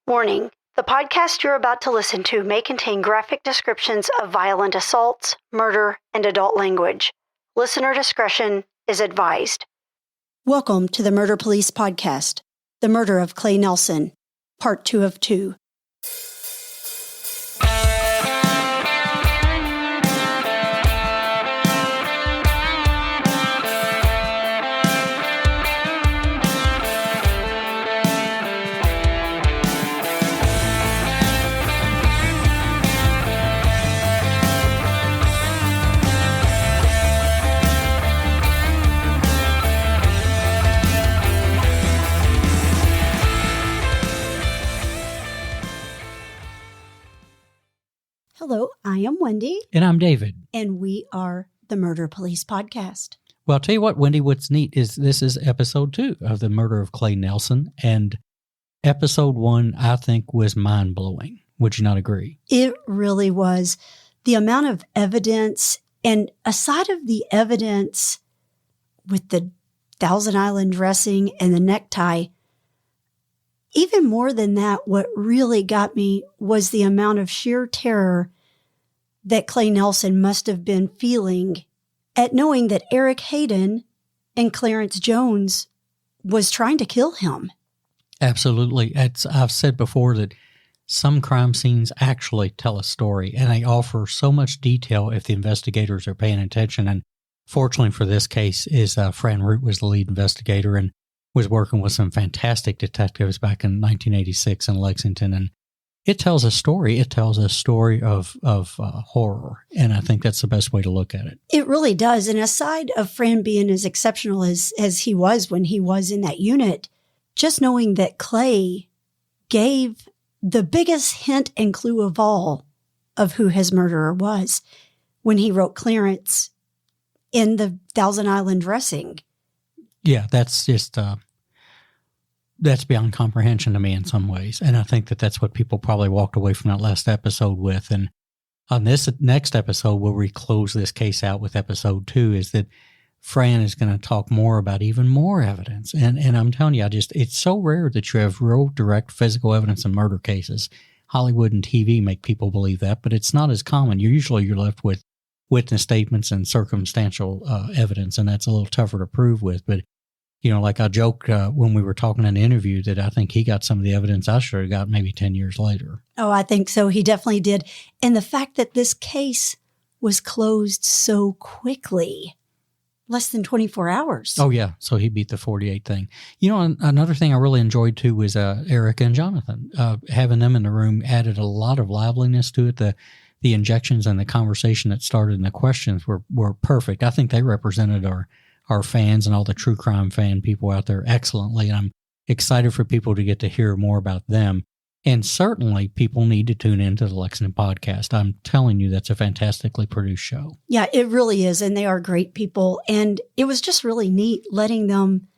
Warning, the podcast you're about to listen to may contain graphic descriptions of violent assaults, murder, and adult language. Listener discretion is advised. Welcome to the Murder Police Podcast, The Murder of Clay Nelson, Part 2 of 2. Hello, I am Wendy. And I'm David. And we are the Murder Police Podcast. Well, I'll tell you what, Wendy, what's neat is this is episode 2 of the murder of Clay Nelson. And episode 1, I think, was mind-blowing. Would you not agree? It really was. The amount of evidence, and aside of the evidence with the Thousand Island dressing and the necktie, even more than that, what really got me was the amount of sheer terror that Clay Nelson must have been feeling at knowing that Eric Hayden and Clarence Jones was trying to kill him. Absolutely. I've said before that some crime scenes actually tell a story, and they offer so much detail if the investigators are paying attention. And fortunately for this case, Fran Root was the lead investigator and was working with some fantastic detectives back in 1986 in Lexington. And it tells a story. It tells a story of horror. And I think that's the best way to look at it. It really does. And aside of Fran being as exceptional as he was when he was in that unit, just knowing that Clay gave the biggest hint and clue of all of who his murderer was when he wrote Clarence in the Thousand Island dressing. Yeah, that's just, that's beyond comprehension to me in some ways. And I think that that's what people probably walked away from that last episode with. And on this next episode, where we close this case out with episode 2, is that Fran is going to talk more about even more evidence. And I'm telling you, it's so rare that you have real direct physical evidence in murder cases. Hollywood and TV make people believe that, but it's not as common. You're left with witness statements and circumstantial evidence, and that's a little tougher to prove with. But, you know, like I joked when we were talking in the interview that I think he got some of the evidence I should have got maybe 10 years later. Oh, I think so. He definitely did. And the fact that this case was closed so quickly, less than 24 hours. Oh, yeah. So he beat the 48 thing. You know, another thing I really enjoyed, too, was Eric and Jonathan. Having them in the room added a lot of liveliness to it. The injections and the conversation that started and the questions were perfect. I think they represented our fans and all the true crime fan people out there excellently. And I'm excited for people to get to hear more about them. And certainly people need to tune into the Lexington podcast. I'm telling you, that's a fantastically produced show. Yeah, it really is. And they are great people. And it was just really neat letting them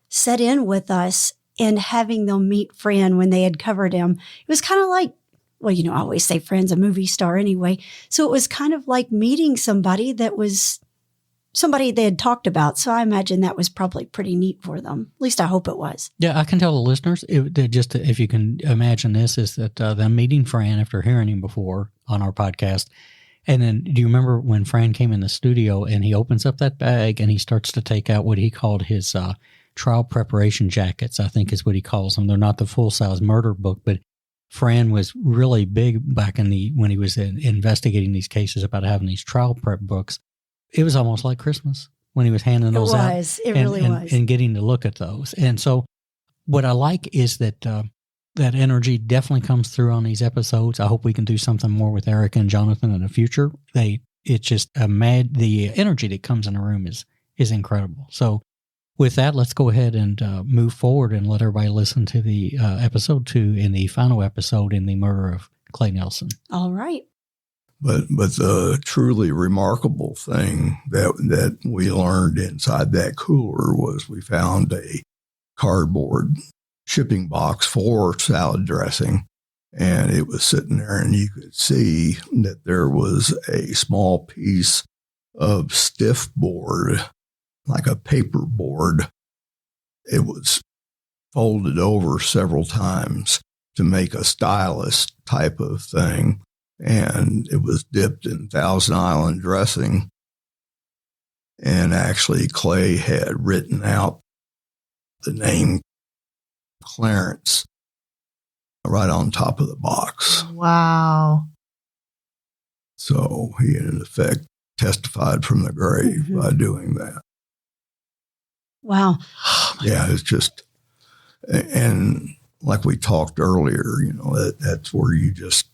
set in with us and having them meet Fran when they had covered him. It was kind of like, well, you know, I always say Fran's a movie star anyway. So it was kind of like meeting somebody that was somebody they had talked about. So I imagine that was probably pretty neat for them. At least I hope it was. Yeah, I can tell the listeners, if you can imagine this, is that them meeting Fran after hearing him before on our podcast. And then do you remember when Fran came in the studio and he opens up that bag and he starts to take out what he called his trial preparation jackets, I think is what he calls them. They're not the full-size murder book, but Fran was really big back when he was investigating these cases about having these trial prep books. It was almost like Christmas when he was handing those out. It really was. And getting to look at those. And so what I like is that that energy definitely comes through on these episodes. I hope we can do something more with Eric and Jonathan in the future. It's just the energy that comes in the room is incredible. So with that, let's go ahead and move forward and let everybody listen to the episode 2 in the final episode in the murder of Clay Nelson. All right. But the truly remarkable thing that we learned inside that cooler was we found a cardboard shipping box for salad dressing, and it was sitting there, and you could see that there was a small piece of stiff board, like a paper board. It was folded over several times to make a stylus type of thing. And it was dipped in Thousand Island dressing. And actually, Clay had written out the name Clarence right on top of the box. Wow. So he, in effect, testified from the grave by doing that. Wow. Yeah, it's just, and like we talked earlier, that's where you just,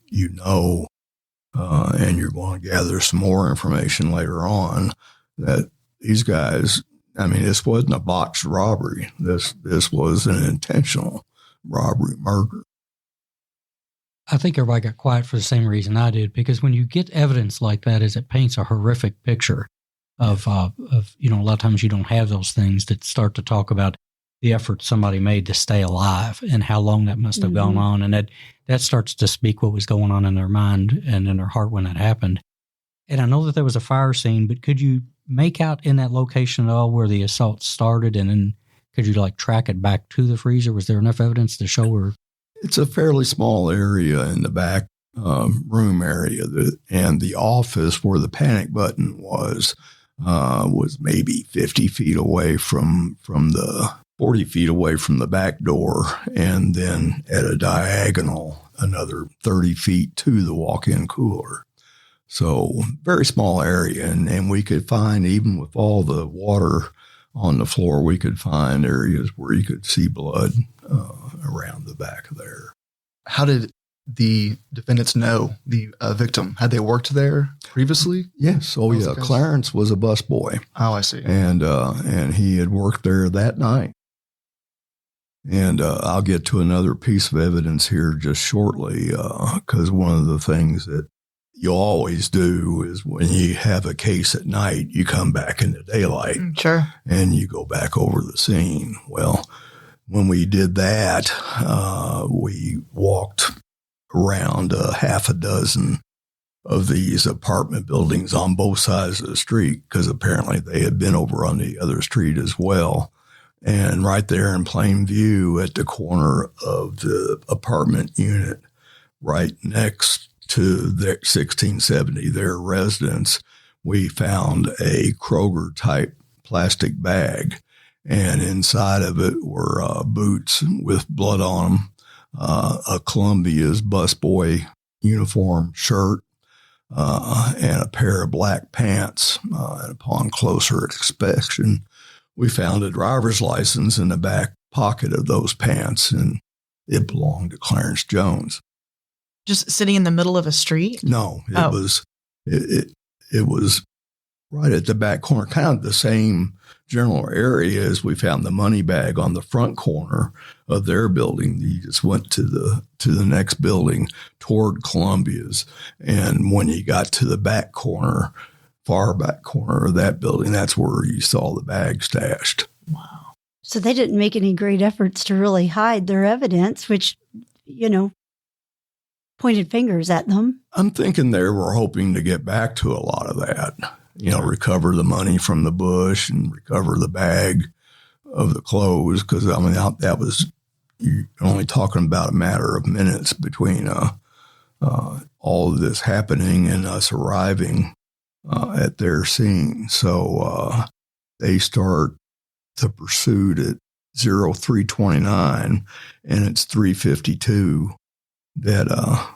and you're going to gather some more information later on that these guys, this wasn't a botched robbery. This was an intentional robbery, murder. I think everybody got quiet for the same reason I did, because when you get evidence like that, it paints a horrific picture of a lot of times you don't have those things that start to talk about the effort somebody made to stay alive and how long that must have gone on. And that starts to speak what was going on in their mind and in their heart when that happened. And I know that there was a fire scene, but could you make out in that location at all where the assault started? And then could you track it back to the freezer? Was there enough evidence to show where? It's a fairly small area in the back room area, and the office where the panic button was maybe 50 feet away from the 40 feet away from the back door, and then at a diagonal another 30 feet to the walk-in cooler. So very small area, and we could find, even with all the water on the floor, we could find areas where you could see blood around the back of there. How did the defendants know the victim? Had they worked there previously? Yes. Oh, yeah. Clarence was a busboy. Oh, I see. And he had worked there that night. And I'll get to another piece of evidence here just shortly, because one of the things that you always do is when you have a case at night, you come back in the daylight. Sure. And you go back over the scene. Well, when we did that, we walked around half a dozen of these apartment buildings on both sides of the street, because apparently they had been over on the other street as well. And right there in plain view at the corner of the apartment unit, right next to their 1670, their residence, we found a Kroger-type plastic bag. And inside of it were boots with blood on them, a Columbia's busboy uniform shirt, and a pair of black pants. And upon closer inspection, we found a driver's license in the back pocket of those pants, and it belonged to Clarence Jones. Just sitting in the middle of a street? No, it was right at the back corner, kind of the same general area as we found the money bag on the front corner of their building. You just went to the next building toward Columbia's, and when you got to the back corner, far back corner of that building, that's where you saw the bag stashed. Wow. So they didn't make any great efforts to really hide their evidence, which, pointed fingers at them. I'm thinking they were hoping to get back to a lot of that, recover the money from the bush and recover the bag of the clothes. Because, that was, you're only talking about a matter of minutes between all of this happening and us arriving at their scene. So they start the pursuit at 03:29, and it's 3:52 that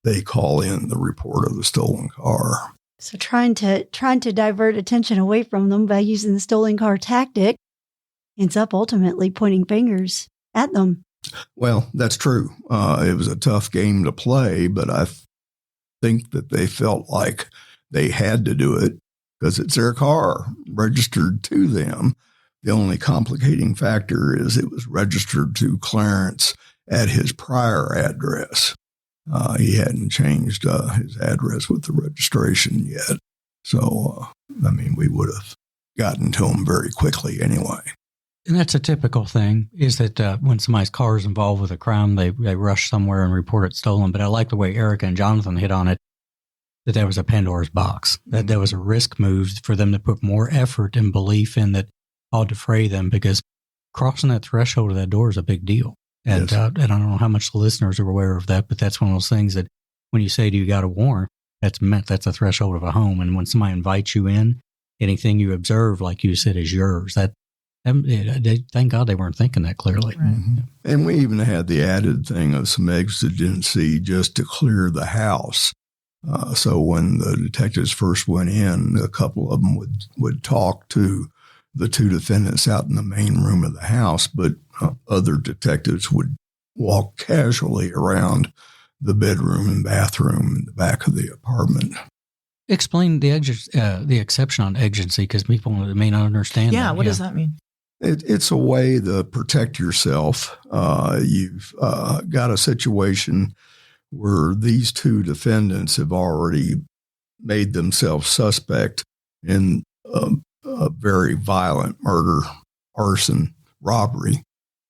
they call in the report of the stolen car. So trying to divert attention away from them by using the stolen car tactic ends up ultimately pointing fingers at them. Well, that's true. It was a tough game to play, but I think that they felt like they had to do it because it's their car registered to them. The only complicating factor is it was registered to Clarence at his prior address. He hadn't changed his address with the registration yet. So, we would have gotten to him very quickly anyway. And that's a typical thing, is that when somebody's car is involved with a crime, they rush somewhere and report it stolen. But I like the way Erica and Jonathan hit on it, that was a Pandora's box, that there was a risk move for them to put more effort and belief in that I'll defray them, because crossing that threshold of that door is a big deal. And, Yes. and I don't know how much the listeners are aware of that, but that's one of those things that when you say, do you got a warrant? That's a threshold of a home. And when somebody invites you in, anything you observe, like you said, is yours. Thank God they weren't thinking that clearly. Right. And we even had the added thing of some exigency just to clear the house. So when the detectives first went in, a couple of them would talk to the two defendants out in the main room of the house, but other detectives would walk casually around the bedroom and bathroom in the back of the apartment. Explain the exception on exigency, because people may not understand Yeah. that. What does that mean? It's a way to protect yourself. You've got a situation where these two defendants have already made themselves suspect in a very violent murder, arson, robbery.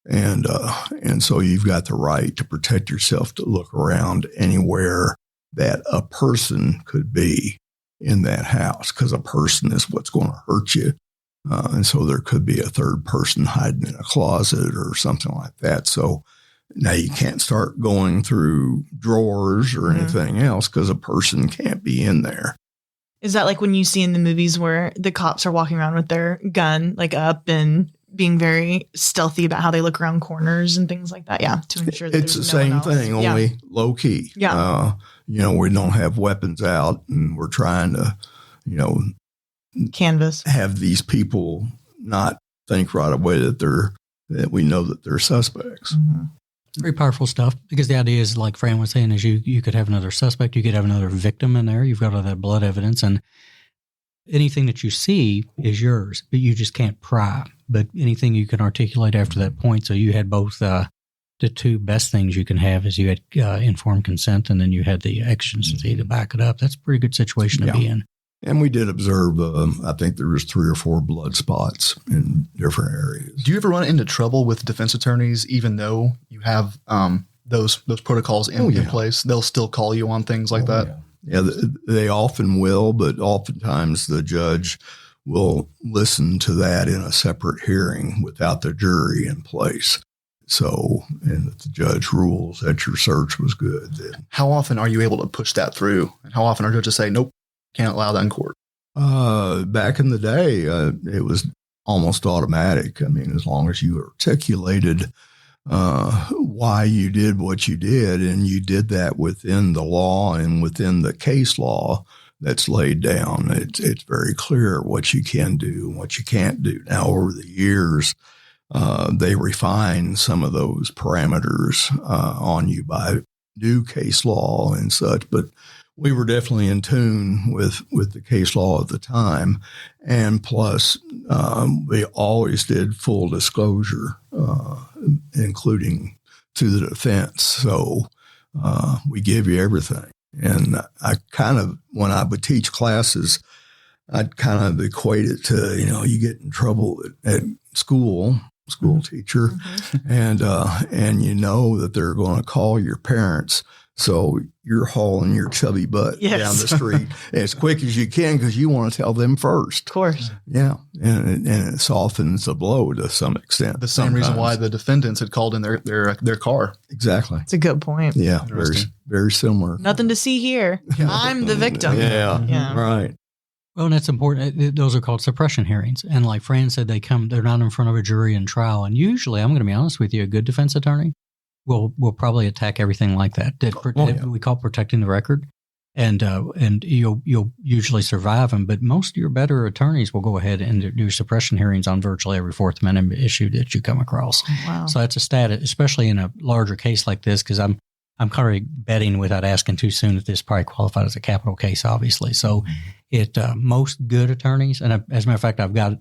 And so you've got the right to protect yourself, to look around anywhere that a person could be in that house, because a person is what's going to hurt you. And so there could be a third person hiding in a closet or something like that. So now you can't start going through drawers or anything else, because a person can't be in there. Is that like when you see in the movies where the cops are walking around with their gun like up and being very stealthy about how they look around corners and things like that? Yeah, to ensure that It's the there's no one same else. thing, only low key. Yeah. We don't have weapons out, and we're trying to, Canvas. have these people not think right away that we know that they're suspects. Mm-hmm. Very powerful stuff, because the idea is, like Fran was saying, is you could have another suspect, you could have another victim in there. You've got all that blood evidence, and anything that you see is yours, but you just can't pry. But anything you can articulate after that point. So you had both the two best things you can have is you had informed consent, and then you had the exigency to back it up. That's a pretty good situation to be in. And we did observe, I think there was 3 or 4 blood spots in different areas. Do you ever run into trouble with defense attorneys, even though you have those protocols in place? They'll still call you on things like that? Yeah, they often will, but oftentimes the judge will listen to that in a separate hearing without the jury in place. So, and if the judge rules that your search was good, then. How often are you able to push that through? And how often are judges say, nope, can't allow that in court? Back in the day, it was almost automatic. I mean, as long as you articulated why you did what you did, and you did that within the law and within the case law that's laid down, it's very clear what you can do and what you can't do. Now, over the years, they refine some of those parameters on you by new case law and such, but we were definitely in tune with the case law at the time. And plus, we always did full disclosure, including to the defense. So we give you everything. And I kind of, when I would teach classes, I'd kind of equate it to, you get in trouble at school teacher, and you know that they're going to call your parents. So you're hauling your chubby butt down the street as quick as you can, because you want to tell them first. Of course. Yeah. And it softens the blow to some extent. The same reason why the defendants had called in their car. Exactly. It's a good point. Yeah. Very, very similar. Nothing to see here. I'm the victim. Yeah. Right. Well, and that's important. Those are called suppression hearings. And like Fran said, they're not in front of a jury in trial. And usually, I'm going to be honest with you, a good defense attorney will probably attack everything like that. We call protecting the record. And you'll usually survive them. But most of your better attorneys will go ahead and do suppression hearings on virtually every Fourth Amendment issue that you come across. Wow. So that's a stat, especially in a larger case like this, because I'm kind of betting without asking too soon that this probably qualified as a capital case, obviously. So most good attorneys, and as a matter of fact, I've got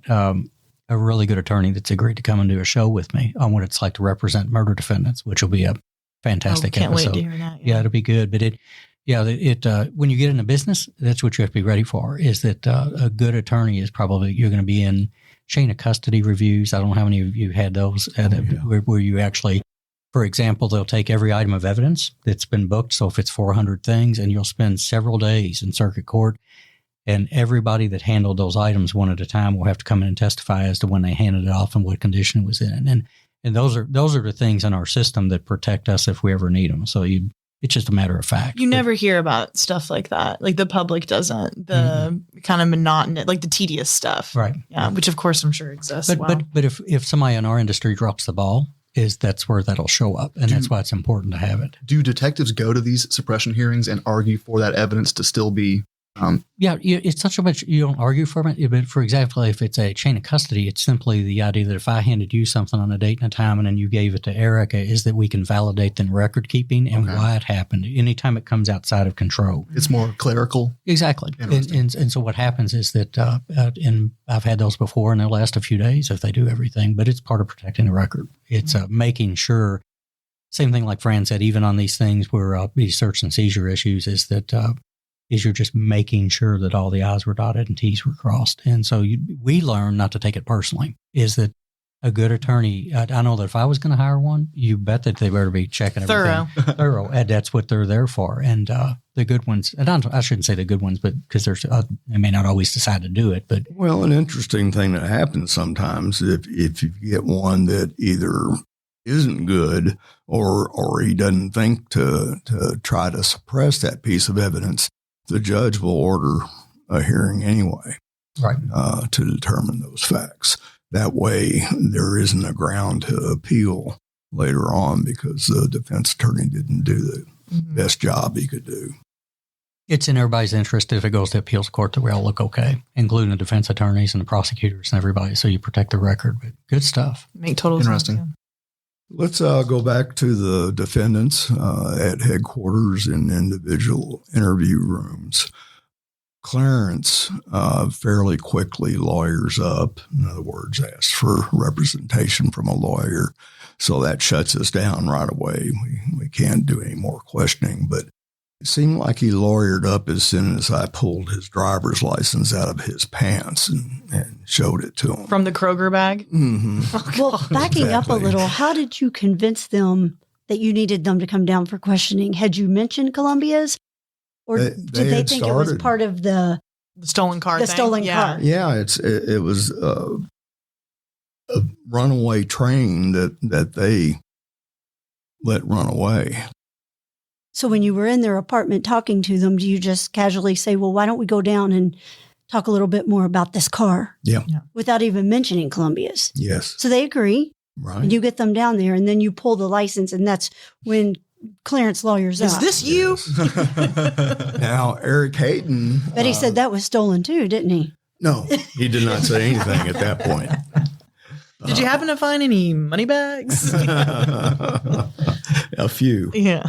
a really good attorney that's agreed to come and do a show with me on what it's like to represent murder defendants, which will be a fantastic can't episode. wait to hear that. Yeah, it'll be good. But when you get into business, that's what you have to be ready for, is that a good attorney is probably, you're going to be in chain of custody reviews. I don't know how many of you had those where you actually, for example, they'll take every item of evidence that's been booked. So if it's 400 things, and you'll spend several days in circuit court, and everybody that handled those items one at a time will have to come in and testify as to when they handed it off and what condition it was in. And And those are the things in our system that protect us if we ever need them. So it's just a matter of fact. You never hear about stuff like that. Like the public doesn't. The kind of monotonous, like the tedious stuff. Right. Yeah. Which of course I'm sure exists. But if somebody in our industry drops the ball, that's where that'll show up. And that's why it's important to have it. Do detectives go to these suppression hearings and argue for that evidence to still be it's not so much you don't argue for it, but for example, if it's a chain of custody, it's simply the idea that if I handed you something on a date and a time and then you gave it to Erica, is that we can validate the record keeping and why it happened anytime it comes outside of control. It's more clerical. Exactly. And so what happens is that, and I've had those before and they'll last a few days if they do everything, but it's part of protecting the record. It's making sure, same thing like Fran said, even on these things where these search and seizure issues is that, is you're just making sure that all the I's were dotted and T's were crossed. And so we learn not to take it personally, is that a good attorney, I know that if I was going to hire one, you bet that they better be checking everything. Thorough. And that's what they're there for. And the good ones, and I shouldn't say the good ones, but because they may not always decide to do it. But well, an interesting thing that happens sometimes if you get one that either isn't good or he doesn't think to try to suppress that piece of evidence, the judge will order a hearing anyway, right, to determine those facts. That way, there isn't a ground to appeal later on because the defense attorney didn't do the best job he could do. It's in everybody's interest if it goes to appeals court that we all look okay, including the defense attorneys and the prosecutors and everybody. So you protect the record. But good stuff. Make total interesting. sense. Let's go back to the defendants at headquarters in individual interview rooms. Clarence fairly quickly lawyers up, in other words, asks for representation from a lawyer. So that shuts us down right away. We can't do any more questioning, but it seemed like he lawyered up as soon as I pulled his driver's license out of his pants and showed it to him. From the Kroger bag? Mm-hmm. Well, backing up a little, how did you convince them that you needed them to come down for questioning? Had you mentioned Columbia's? Or did they think it was part of the stolen car? The stolen car. Yeah, it was a runaway train that they let run away. So when you were in their apartment talking to them, do you just casually say, well, why don't we go down and talk a little bit more about this car? Yeah. Without even mentioning Columbia's. Yes. So they agree. Right. And you get them down there and then you pull the license and that's when Clarence lawyers up. Is this you? Now, Eric Hayden. But he said that was stolen too, didn't he? No, he did not say anything at that point. Did you happen to find any money bags? A few. Yeah.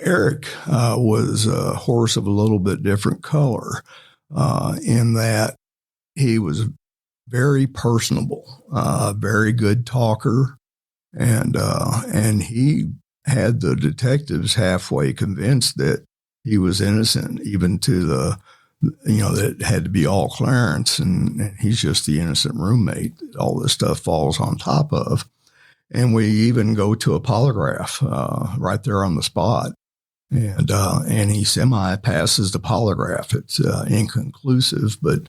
Eric was a horse of a little bit different color in that he was very personable, very good talker, and he had the detectives halfway convinced that he was innocent, even to that it had to be all Clarence, and he's just the innocent roommate that all this stuff falls on top of. And we even go to a polygraph right there on the spot. And he semi-passes the polygraph. It's inconclusive, but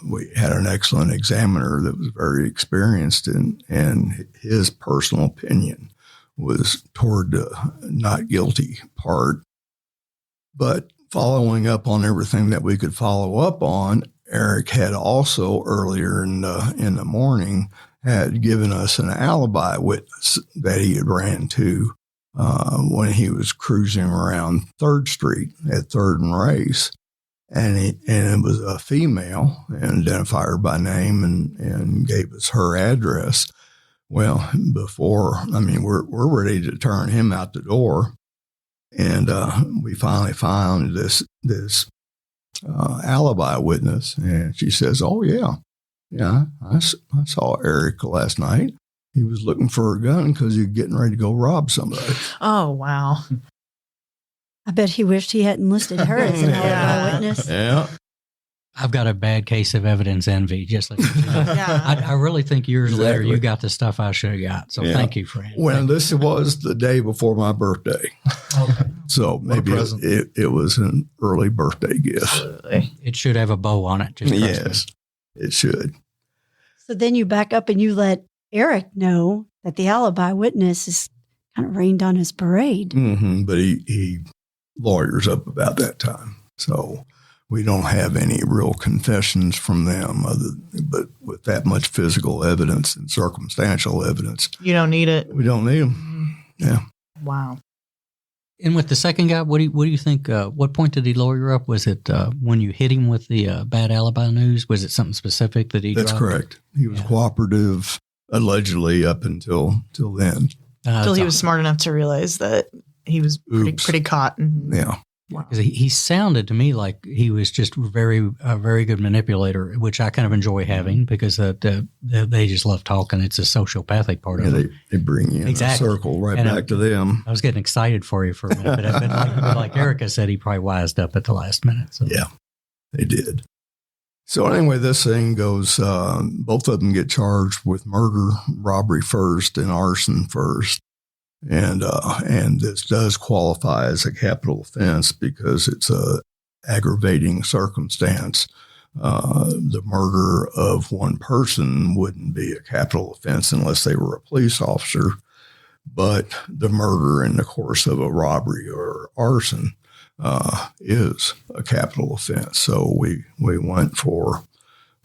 we had an excellent examiner that was very experienced, and his personal opinion was toward the not guilty part. But following up on everything that we could follow up on, Eric had also earlier in the morning had given us an alibi witness that he had ran to when he was cruising around 3rd Street at 3rd and Race. And it was a female, and identified her by name and gave us her address. Well, we're ready to turn him out the door. And we finally found this alibi witness. And she says, oh, yeah, I saw Eric last night. He was looking for a gun because he was getting ready to go rob somebody. Oh, wow. I bet he wished he hadn't listed her as an alibi witness. Yeah. I've got a bad case of evidence envy. Just like I really think years later you got the stuff I should have got. So thank you, Fran. Well, this was the day before my birthday. Okay. So maybe it was an early birthday gift. It should have a bow on it. Just yes, it should. So then you back up and you let Eric know that the alibi witness is kind of rained on his parade. But he lawyers up about that time. So we don't have any real confessions from them, but with that much physical evidence and circumstantial evidence. You don't need it. We don't need them. Yeah. Wow. And with the second guy, what do you think? What point did he lawyer up? Was it when you hit him with the bad alibi news? Was it something specific that he? That's dropped? correct. He was cooperative, allegedly, up until then. Until he was smart enough to realize that he was pretty caught. Yeah. Because he sounded to me like he was just a very good manipulator, which I kind of enjoy having because they just love talking. It's a sociopathic part of it. They bring you in a circle back to them. I was getting excited for you for a minute, but like Erica said, he probably wised up at the last minute. So. Yeah, they did. So anyway, this thing goes, both of them get charged with murder, robbery first, and arson first. And this does qualify as a capital offense because it's a aggravating circumstance. The murder of one person wouldn't be a capital offense unless they were a police officer, but the murder in the course of a robbery or arson is a capital offense. So we went for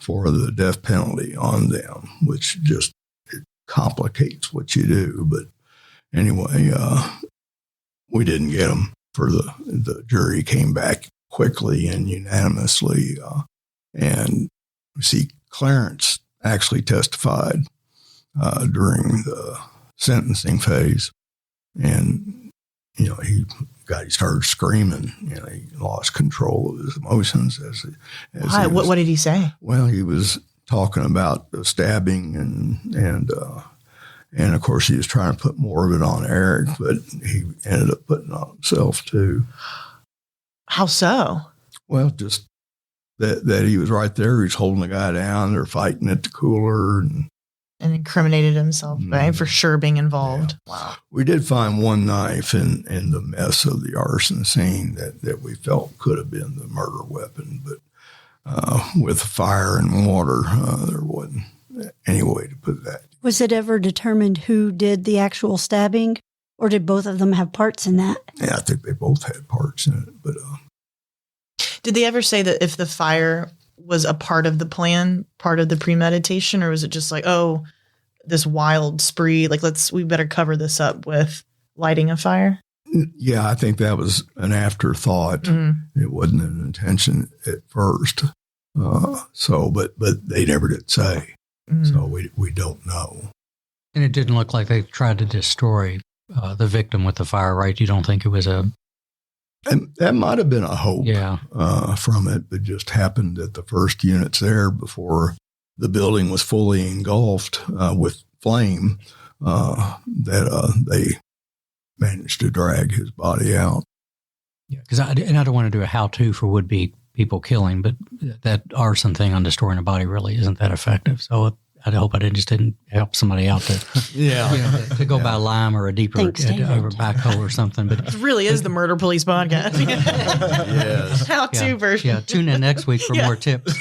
the death penalty on them, which just it complicates what you do, but. Anyway, we didn't get them for the jury came back quickly and unanimously. And we see Clarence actually testified during the sentencing phase. And, he started screaming. He lost control of his emotions. What did he say? Well, he was talking about the stabbing and of course, he was trying to put more of it on Eric, but he ended up putting it on himself too. How so? Well, just that he was right there. He's holding the guy down. They're fighting at the cooler. And incriminated himself by for sure being involved. Yeah. Wow. We did find one knife in the mess of the arson scene that we felt could have been the murder weapon, but with fire and water, there wasn't any way to put that. Was it ever determined who did the actual stabbing, or did both of them have parts in that? Yeah, I think they both had parts in it. But did they ever say that if the fire was a part of the plan, part of the premeditation, or was it just like, oh, this wild spree, like we better cover this up with lighting a fire? Yeah, I think that was an afterthought. Mm-hmm. It wasn't an intention at first. But they never did say. So we don't know. And it didn't look like they tried to destroy the victim with the fire, right? You don't think it was And that might have been a hope from it. It just happened that the first units there before the building was fully engulfed with flame, that they managed to drag his body out. Yeah, because I don't want to do a how-to for would-be people killing, but that arson thing on destroying a body really isn't that effective. So I hope I didn't help somebody out to go buy lime or a deeper over backhoe or something. But it really is the Murder Police podcast. Yes. How-to version. Yeah, tune in next week for more tips.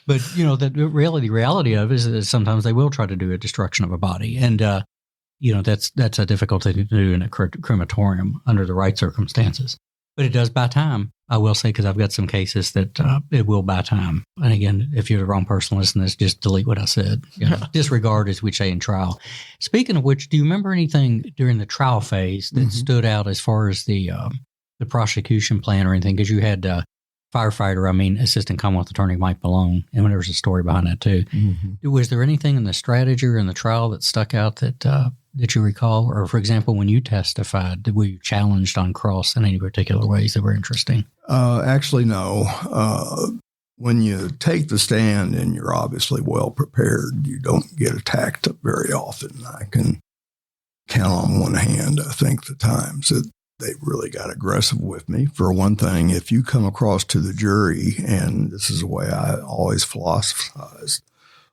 But the reality of it is that sometimes they will try to do a destruction of a body, and that's a difficult thing to do in a crematorium under the right circumstances. But it does buy time, I will say, because I've got some cases that it will buy time. And again, if you're the wrong person listening to this, just delete what I said. Disregard, as we say in trial. Speaking of which, do you remember anything during the trial phase that stood out as far as the prosecution plan or anything? Because you had Assistant Commonwealth Attorney Mike Malone, and there was a story behind that too. Mm-hmm. Was there anything in the strategy or in the trial that stuck out that you recall? Or, for example, when you testified, were you challenged on cross in any particular ways that were interesting? Actually, no. When you take the stand and you're obviously well prepared, you don't get attacked very often. I can count on one hand, I think, the times that they really got aggressive with me. For one thing, if you come across to the jury, and this is the way I always philosophized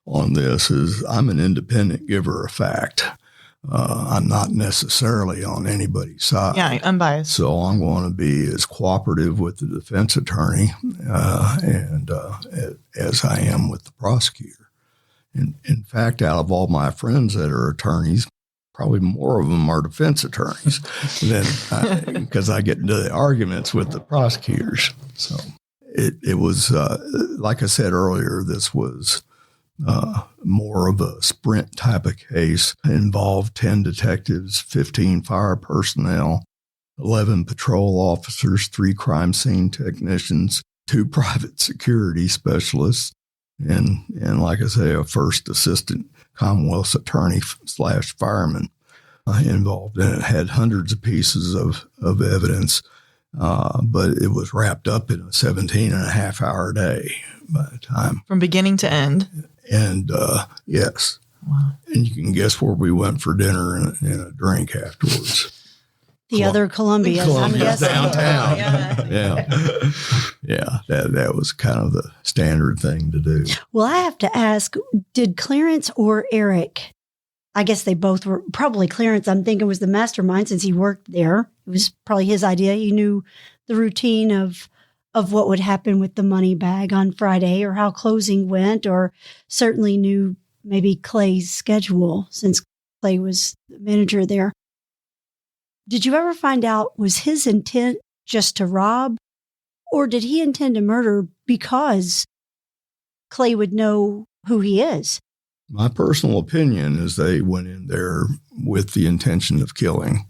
on this, is I'm an independent giver of fact. I'm not necessarily on anybody's side. Yeah, unbiased. So I'm going to be as cooperative with the defense attorney and as I am with the prosecutor. In fact, out of all my friends that are attorneys, probably more of them are defense attorneys than because I get into the arguments with the prosecutors. So it was, like I said earlier, this was more of a sprint type of case. It involved 10 detectives, 15 fire personnel, 11 patrol officers, 3 crime scene technicians, 2 private security specialists, and like I say, a first assistant Commonwealth's attorney / fireman involved. And it had hundreds of pieces of evidence, but it was wrapped up in a 17-and-a-half-hour day by the time. From beginning to end. And yes. Wow. And you can guess where we went for dinner and a drink afterwards. The other Columbia's, I'm guessing. Downtown. Yeah. Yeah. That was kind of the standard thing to do. Well, I have to ask, did Clarence or Eric, I guess they both were, probably Clarence, I'm thinking, was the mastermind since he worked there. It was probably his idea. He knew the routine of what would happen with the money bag on Friday or how closing went, or certainly knew maybe Clay's schedule since Clay was the manager there. Did you ever find out, was his intent just to rob, or did he intend to murder because Clay would know who he is? My personal opinion is they went in there with the intention of killing.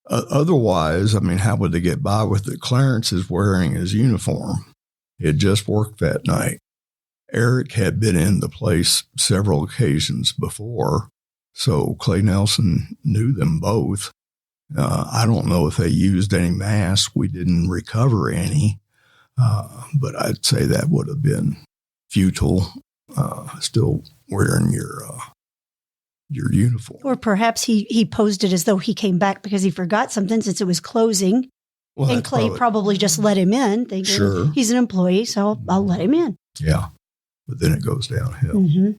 Otherwise, I mean, how would they get by with it? Clarence is wearing his uniform. He had just worked that night. Eric had been in the place several occasions before, so Clay Nelson knew them both. I don't know if they used any masks. We didn't recover any, but I'd say that would have been futile, still wearing your uniform. Or perhaps he posed it as though he came back because he forgot something since it was closing. Well, and Clay probably just let him in, thinking Sure. he's an employee, so I'll let him in. Yeah, but then it goes downhill. Mm-hmm.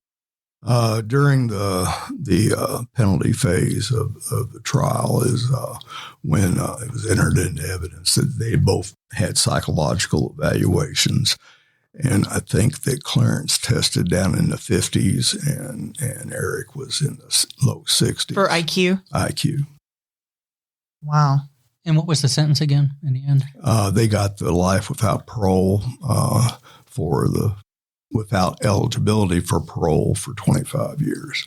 During the penalty phase of the trial is when it was entered into evidence that they both had psychological evaluations. And I think that Clarence tested down in the 50s and Eric was in the low 60s. For IQ? IQ. Wow. And what was the sentence again in the end? They got the life without parole without eligibility for parole for 25 years.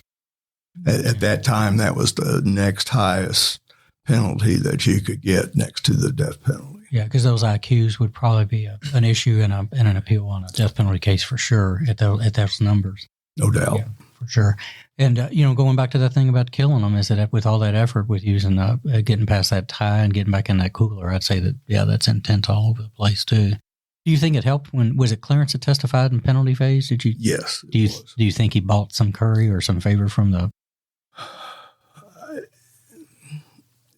At that time, that was the next highest penalty that you could get next to the death penalty. Yeah, because those IQs would probably be an issue in an appeal on a death penalty case for sure at those numbers. No doubt. Yeah, for sure. And, going back to that thing about killing them, is that with all that effort with using getting past that tie and getting back in that cooler, I'd say that, yeah, that's intent all over the place too. Do you think it helped was it Clarence that testified in penalty phase? Did you? Yes. Do you think he bought some curry or some favor from the?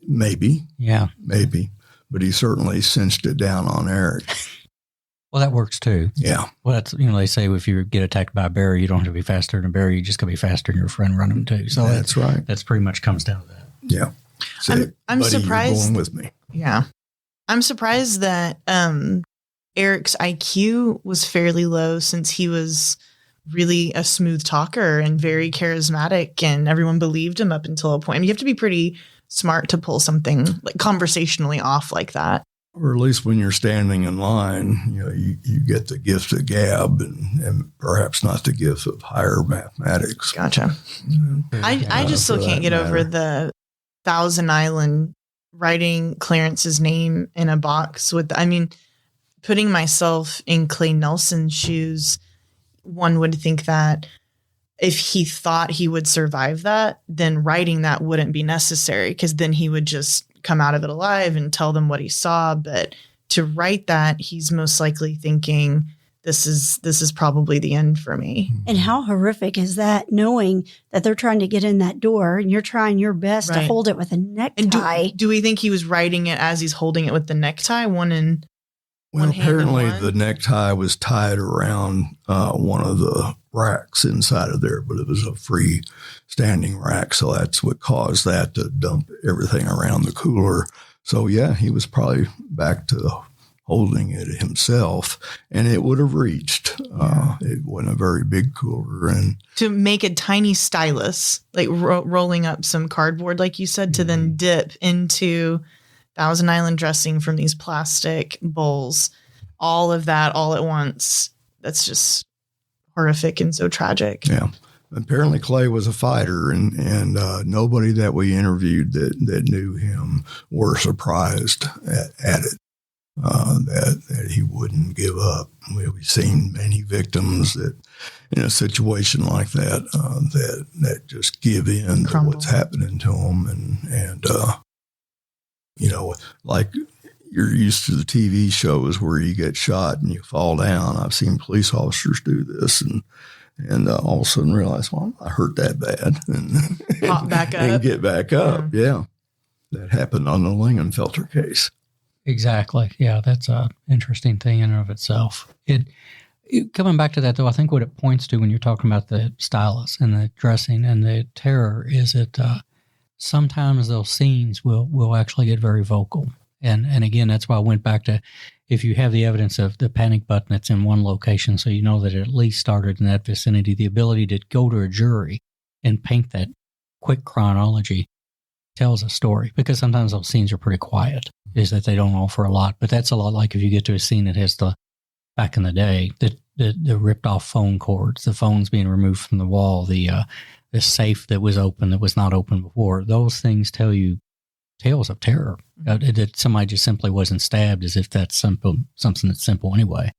Maybe. Yeah. Maybe. But he certainly cinched it down on Eric. Well, that works too. Yeah. Well, that's, they say if you get attacked by a bear, you don't have to be faster than a bear. You just got to be faster than your friend running too. So that's right. That's pretty much comes down to that. Yeah. I'm buddy, surprised. You're going with me. Yeah. I'm surprised that Eric's IQ was fairly low since he was really a smooth talker and very charismatic and everyone believed him up until a point. I mean, you have to be pretty smart to pull something like conversationally off like that. Or at least when you're standing in line, you get the gift of gab and perhaps not the gift of higher mathematics. Gotcha. I just still can't get over the Thousand Island writing Clarence's name in a box putting myself in Clay Nelson's shoes, one would think that if he thought he would survive that, then writing that wouldn't be necessary because then he would just come out of it alive and tell them what he saw. But to write that, he's most likely thinking, this is probably the end for me. And how horrific is that, knowing that they're trying to get in that door and you're trying your best to hold it with a necktie? And do we think he was writing it as he's holding it with the necktie? Well, apparently the necktie was tied around one of the racks inside of there, but it was a free standing rack. So that's what caused that to dump everything around the cooler. So, yeah, he was probably back to holding it himself, and it would have reached. It wasn't a very big cooler, and to make a tiny stylus, like rolling up some cardboard, like you said, to then dip into Thousand Island dressing from these plastic bowls, all of that all at once. That's just horrific and so tragic. Yeah. Apparently Clay was a fighter, and nobody that we interviewed that knew him were surprised at it, that he wouldn't give up. We've seen many victims that in a situation like that, that just give in to what's happening to them. And like you're used to the TV shows where you get shot and you fall down. I've seen police officers do this and all of a sudden realize, well, I'm not hurt that bad. And pop back up. And get back up. Yeah. That happened on the Lingenfelter case. Exactly. Yeah, that's an interesting thing in and of itself. Coming back to that, though, I think what it points to when you're talking about the stylus and the dressing and the terror is that sometimes those scenes will actually get very vocal. And again, that's why I went back to, if you have the evidence of the panic button that's in one location, so you know that it at least started in that vicinity, the ability to go to a jury and paint that quick chronology tells a story, because sometimes those scenes are pretty quiet, is that they don't offer a lot. But that's a lot like if you get to a scene that has back in the day, the ripped off phone cords, the phones being removed from the wall, the safe that was open that was not open before. Those things tell you tales of terror. That somebody just simply wasn't stabbed, as if that's something that's simple anyway.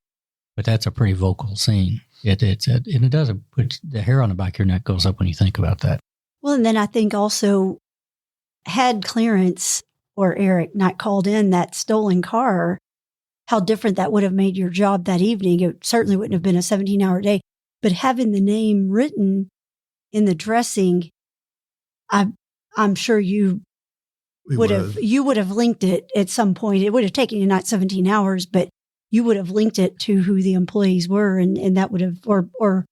But that's a pretty vocal scene. And it does put the hair on the back of your neck goes up when you think about that. Well, and then I think also, had Clarence or Eric not called in that stolen car, how different that would have made your job that evening. It certainly wouldn't have been a 17-hour day. But having the name written in the dressing, I'm sure you would have linked it at some point. It would have taken you not 17 hours, but you would have linked it to who the employees were, and that would have, or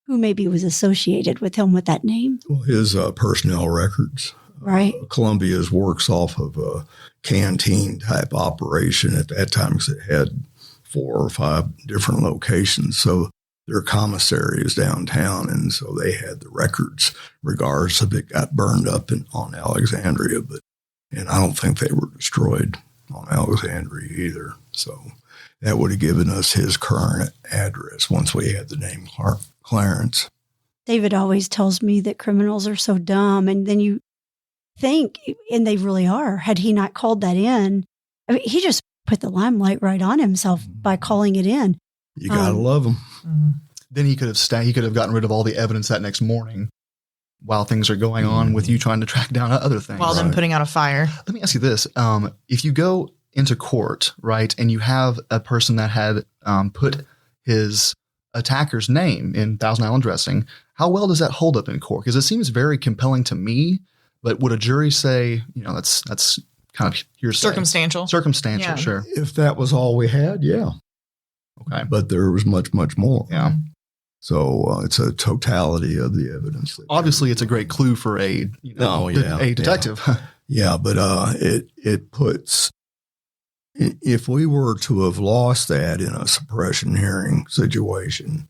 who maybe was associated with him with that name. Well, his personnel records. Right. Columbia's works off of a canteen type operation at that time, because it had 4 or 5 different locations. So their commissary is downtown, and so they had the records, regardless if it got burned up on Alexandria. And I don't think they were destroyed on Alexandria either. So that would have given us his current address once we had the name Clarence. David always tells me that criminals are so dumb, and then you think, and they really are, had he not called that in, I mean, he just put the limelight right on himself by calling it in. You got to love him. Then he could have gotten rid of all the evidence that next morning while things are going on with you trying to track down other things. While them putting out a fire. Let me ask you this. If you go into court, right, and you have a person that had put his attacker's name in Thousand Island dressing, how well does that hold up in court? Because it seems very compelling to me, but would a jury say, that's kind of hearsay? Circumstantial, yeah. Sure. If that was all we had, yeah. Okay. But there was much, much more. Yeah. So it's a totality of the evidence. Obviously, it's a great clue for a detective. Yeah, but it puts, if we were to have lost that in a suppression hearing situation,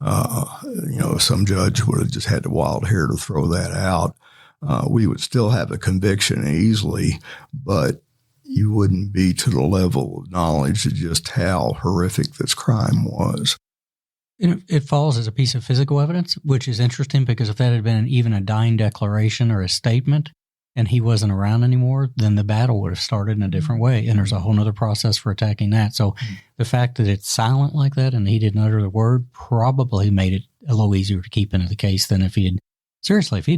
some judge would have just had the wild hair to throw that out. We would still have a conviction easily, but you wouldn't be to the level of knowledge of just how horrific this crime was. It falls as a piece of physical evidence, which is interesting, because if that had been even a dying declaration or a statement and he wasn't around anymore, then the battle would have started in a different way. And there's a whole other process for attacking that. So the fact that it's silent like that and he didn't utter the word probably made it a little easier to keep into the case than if he'd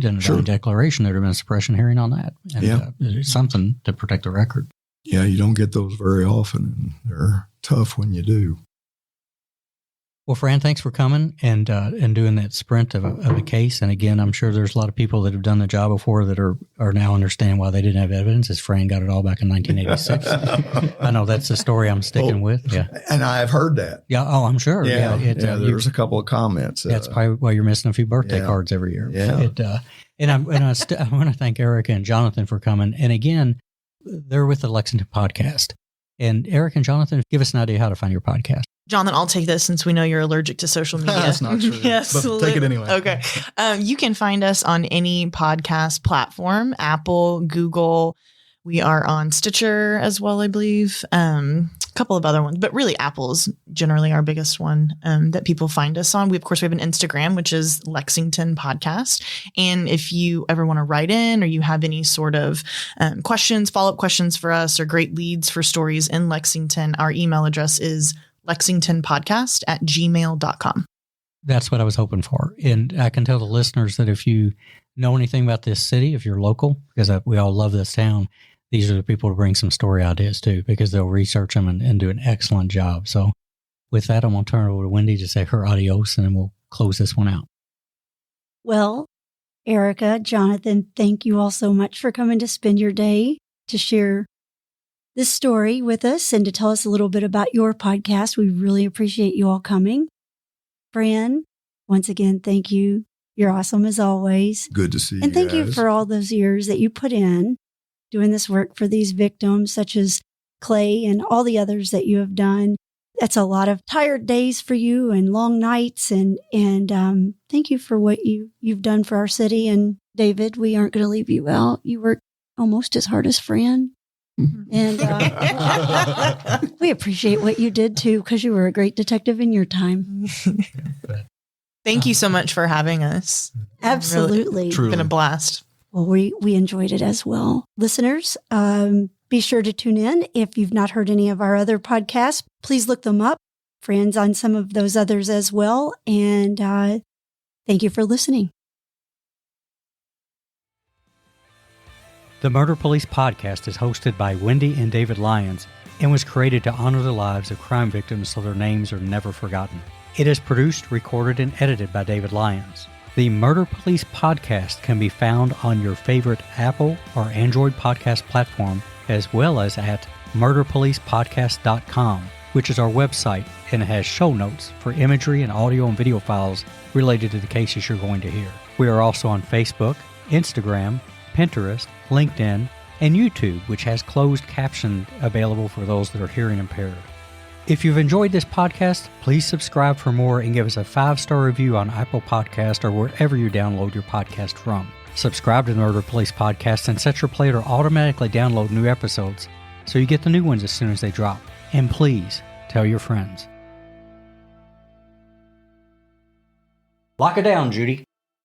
done a dying declaration, there'd have been a suppression hearing on that. And it's something to protect the record. Yeah, you don't get those very often, and they're tough when you do. Well, Fran, thanks for coming and doing that sprint of a case. And again, I'm sure there's a lot of people that have done the job before that are now understand why they didn't have evidence, as Fran got it all back in 1986. I know that's the story I'm sticking with. Yeah, and I've heard that. Yeah. Oh, I'm sure. Yeah. There's a couple of comments. That's probably why you're missing a few birthday cards every year. Yeah. I want to thank Erica and Jonathan for coming. And again, they're with the Lexington podcast. And Eric and Jonathan, give us an idea how to find your podcast. Jonathan, I'll take this since we know you're allergic to social media. That's not true. Yes, But take it anyway. Okay. You can find us on any podcast platform, Apple, Google. We are on Stitcher as well, I believe. A couple of other ones, but really Apple is generally our biggest one that people find us on. Of course, we have an Instagram, which is Lexington Podcast. And if you ever want to write in or you have any sort of questions, follow-up questions for us or great leads for stories in Lexington, our email address is lexingtonpodcast@gmail.com. That's what I was hoping for. And I can tell the listeners that if you know anything about this city, if you're local, because we all love this town, these are the people to bring some story ideas to, because they'll research them and do an excellent job. So with that, I'm going to turn it over to Wendy to say her adios, and then we'll close this one out. Well, Erica, Jonathan, thank you all so much for coming to spend your day to share this story with us and to tell us a little bit about your podcast. We really appreciate you all coming. Fran, once again, thank you. You're awesome as always. Good to see you. And thank you guys. for all those years that you put in doing this work for these victims, such as Clay and all the others that you have done. That's a lot of tired days for you and long nights. And thank you for what you've done for our city. And David, we aren't going to leave you out. You work almost as hard as Fran. And we appreciate what you did too, because you were a great detective in your time. Thank you so much for having us. Absolutely. It's been a blast. Well, we enjoyed it as well. Listeners, be sure to tune in. If you've not heard any of our other podcasts, please look them up. Friends on some of those others as well. And thank you for listening. The Murder Police Podcast is hosted by Wendy and David Lyons and was created to honor the lives of crime victims so their names are never forgotten. It is produced, recorded, and edited by David Lyons. The Murder Police Podcast can be found on your favorite Apple or Android podcast platform, as well as at murderpolicepodcast.com, which is our website and has show notes for imagery and audio and video files related to the cases you're going to hear. We are also on Facebook, Instagram, Pinterest, LinkedIn, and YouTube, which has closed caption available for those that are hearing impaired. If you've enjoyed this podcast, please subscribe for more and give us a 5-star review on Apple Podcast or wherever you download your podcast from. Subscribe to the Murder Police Podcast and set your player to automatically download new episodes so you get the new ones as soon as they drop. And please tell your friends. Lock it down, Judy.